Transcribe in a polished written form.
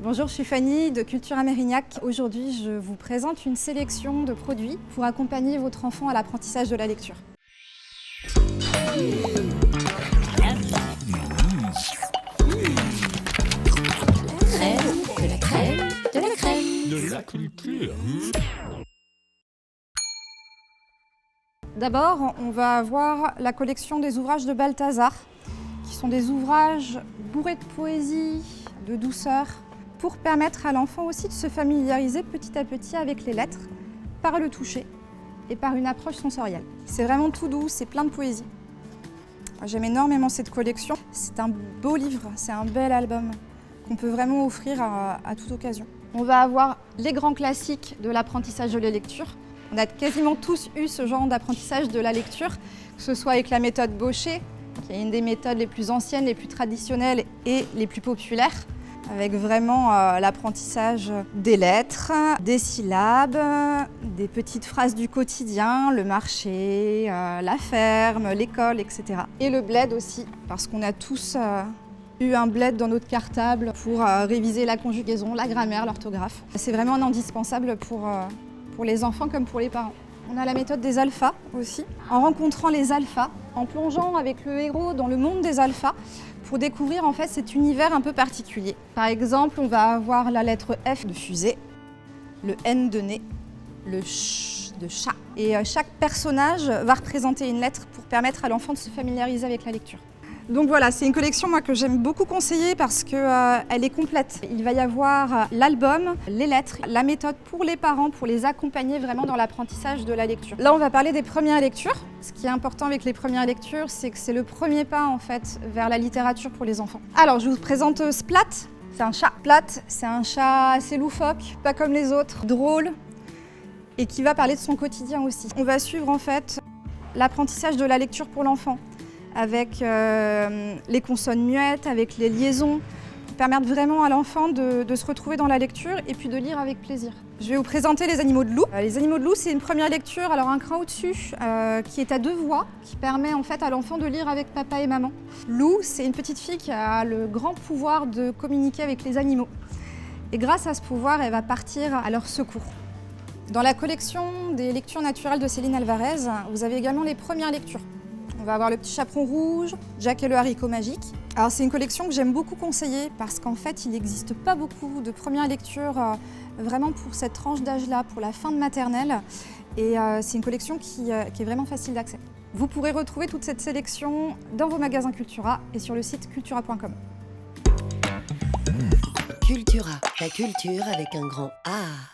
Bonjour, je suis Fanny de Cultura Mérignac. Aujourd'hui, je vous présente une sélection de produits pour accompagner votre enfant à l'apprentissage de la lecture. De la crème, de la crème. De la culture. D'abord, on va avoir la collection des ouvrages de Balthazar, qui sont des ouvrages bourrés de poésie, de douceur, pour permettre à l'enfant aussi de se familiariser petit à petit avec les lettres, par le toucher et par une approche sensorielle. C'est vraiment tout doux, c'est plein de poésie. J'aime énormément cette collection. C'est un beau livre, c'est un bel album qu'on peut vraiment offrir à toute occasion. On va avoir les grands classiques de l'apprentissage de la lecture. On a quasiment tous eu ce genre d'apprentissage de la lecture, que ce soit avec la méthode Bochet, qui est une des méthodes les plus anciennes, les plus traditionnelles et les plus populaires, avec vraiment l'apprentissage des lettres, des syllabes, des petites phrases du quotidien, le marché, la ferme, l'école, etc. Et le bled aussi, parce qu'on a tous eu un bled dans notre cartable pour réviser la conjugaison, la grammaire, l'orthographe. C'est vraiment un indispensable pour les enfants comme pour les parents. On a la méthode des alphas aussi, en rencontrant les alphas, en plongeant avec le héros dans le monde des alphas pour découvrir en fait cet univers un peu particulier. Par exemple, on va avoir la lettre F de fusée, le N de nez, le Ch de chat. Et chaque personnage va représenter une lettre pour permettre à l'enfant de se familiariser avec la lecture. Donc voilà, c'est une collection moi, que j'aime beaucoup conseiller parce qu'elle est complète. Il va y avoir l'album, les lettres, la méthode pour les parents, pour les accompagner vraiment dans l'apprentissage de la lecture. Là, on va parler des premières lectures. Ce qui est important avec les premières lectures, c'est que c'est le premier pas en fait vers la littérature pour les enfants. Alors, je vous présente Splat. C'est un chat. Splat, c'est un chat assez loufoque, pas comme les autres, drôle, et qui va parler de son quotidien aussi. On va suivre en fait l'apprentissage de la lecture pour l'enfant, avec les consonnes muettes, avec les liaisons, pour permettre vraiment à l'enfant de se retrouver dans la lecture et puis de lire avec plaisir. Je vais vous présenter les animaux de loup. Les animaux de loup, c'est une première lecture, alors un cran au-dessus, qui est à 2 voix, qui permet en fait à l'enfant de lire avec papa et maman. Lou, c'est une petite fille qui a le grand pouvoir de communiquer avec les animaux. Et grâce à ce pouvoir, elle va partir à leur secours. Dans la collection des lectures naturelles de Céline Alvarez, vous avez également les premières lectures. On va avoir le petit chaperon rouge, Jack et le haricot magique. Alors c'est une collection que j'aime beaucoup conseiller parce qu'en fait il n'existe pas beaucoup de premières lectures vraiment pour cette tranche d'âge-là, pour la fin de maternelle. Et c'est une collection qui est vraiment facile d'accès. Vous pourrez retrouver toute cette sélection dans vos magasins Cultura et sur le site cultura.com. Cultura, la culture avec un grand A.